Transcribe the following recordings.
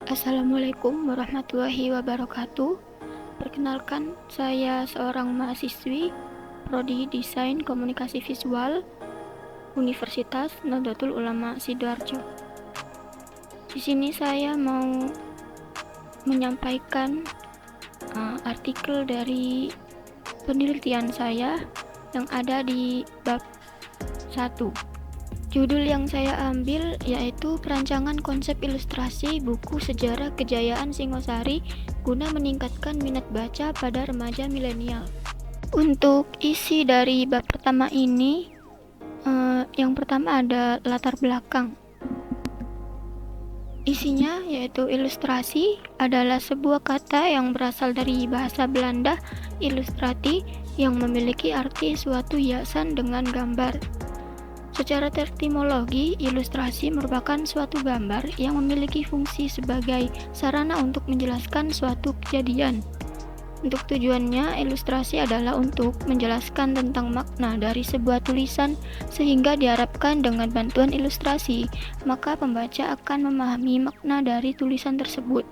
Assalamualaikum warahmatullahi wabarakatuh. Perkenalkan, saya seorang mahasiswi Prodi Desain Komunikasi Visual Universitas Nahdlatul Ulama Sidoarjo. Di sini saya mau menyampaikan artikel dari penelitian saya yang ada di bab 1. Judul yang saya ambil yaitu Perancangan Konsep Ilustrasi Buku Sejarah Kejayaan Singosari guna meningkatkan minat baca pada remaja milenial. Untuk isi dari bab pertama ini, yang pertama ada latar belakang. Isinya yaitu ilustrasi adalah sebuah kata yang berasal dari bahasa Belanda illustrati yang memiliki arti suatu hiasan dengan gambar. Secara etimologi, ilustrasi merupakan suatu gambar yang memiliki fungsi sebagai sarana untuk menjelaskan suatu kejadian. Untuk tujuannya, ilustrasi adalah untuk menjelaskan tentang makna dari sebuah tulisan sehingga diharapkan dengan bantuan ilustrasi, maka pembaca akan memahami makna dari tulisan tersebut.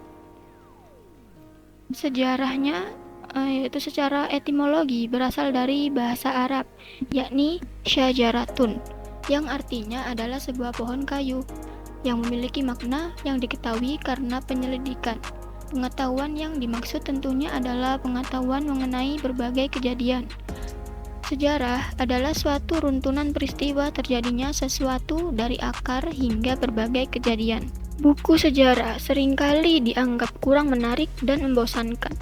Sejarahnya yaitu secara etimologi berasal dari bahasa Arab, yakni syajaratun, yang artinya adalah sebuah pohon kayu yang memiliki makna yang diketahui karena penyelidikan. Pengetahuan yang dimaksud tentunya adalah pengetahuan mengenai berbagai kejadian. Sejarah adalah suatu runtunan peristiwa terjadinya sesuatu dari akar hingga berbagai kejadian. Buku sejarah seringkali dianggap kurang menarik dan membosankan,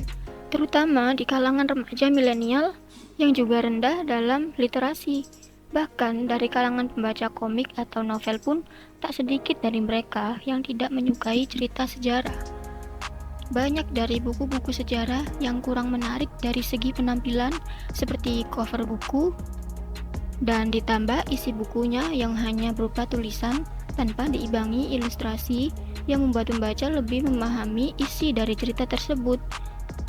terutama di kalangan remaja milenial yang juga rendah dalam literasi. Bahkan dari kalangan pembaca komik atau novel pun tak sedikit dari mereka yang tidak menyukai cerita sejarah. Banyak dari buku-buku sejarah yang kurang menarik dari segi penampilan seperti cover buku, dan ditambah isi bukunya yang hanya berupa tulisan tanpa diimbangi ilustrasi yang membuat pembaca lebih memahami isi dari cerita tersebut.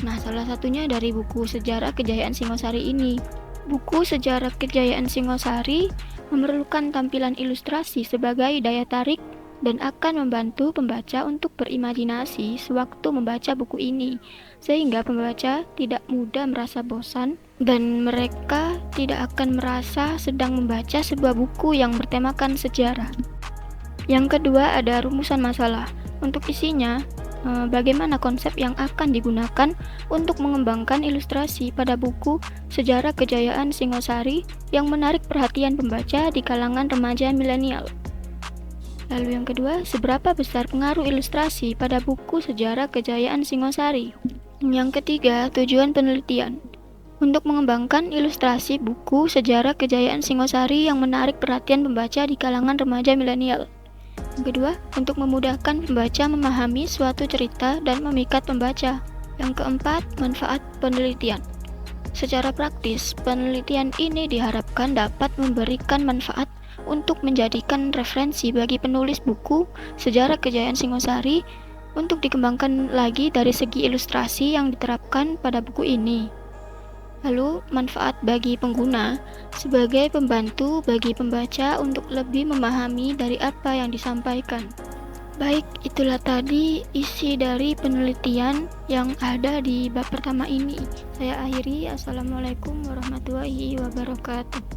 Nah, salah satunya dari buku Sejarah Kejayaan Singosari ini. Buku Sejarah Kejayaan Singosari memerlukan tampilan ilustrasi sebagai daya tarik dan akan membantu pembaca untuk berimajinasi sewaktu membaca buku ini, sehingga pembaca tidak mudah merasa bosan dan mereka tidak akan merasa sedang membaca sebuah buku yang bertemakan sejarah. Yang kedua ada rumusan masalah. Untuk isinya, bagaimana konsep yang akan digunakan untuk mengembangkan ilustrasi pada buku Sejarah Kejayaan Singosari yang menarik perhatian pembaca di kalangan remaja milenial. Lalu yang kedua, seberapa besar pengaruh ilustrasi pada buku Sejarah Kejayaan Singosari? Yang ketiga, tujuan penelitian. Untuk mengembangkan ilustrasi buku Sejarah Kejayaan Singosari yang menarik perhatian pembaca di kalangan remaja milenial. Yang kedua, untuk memudahkan pembaca memahami suatu cerita dan memikat pembaca. Yang keempat, manfaat penelitian. Secara praktis, penelitian ini diharapkan dapat memberikan manfaat untuk menjadikan referensi bagi penulis buku Sejarah Kejayaan Singosari untuk dikembangkan lagi dari segi ilustrasi yang diterapkan pada buku ini. Lalu, manfaat bagi pengguna sebagai pembantu bagi pembaca untuk lebih memahami dari apa yang disampaikan. Baik, itulah tadi isi dari penelitian yang ada di bab pertama ini. Saya akhiri. Assalamualaikum warahmatullahi wabarakatuh.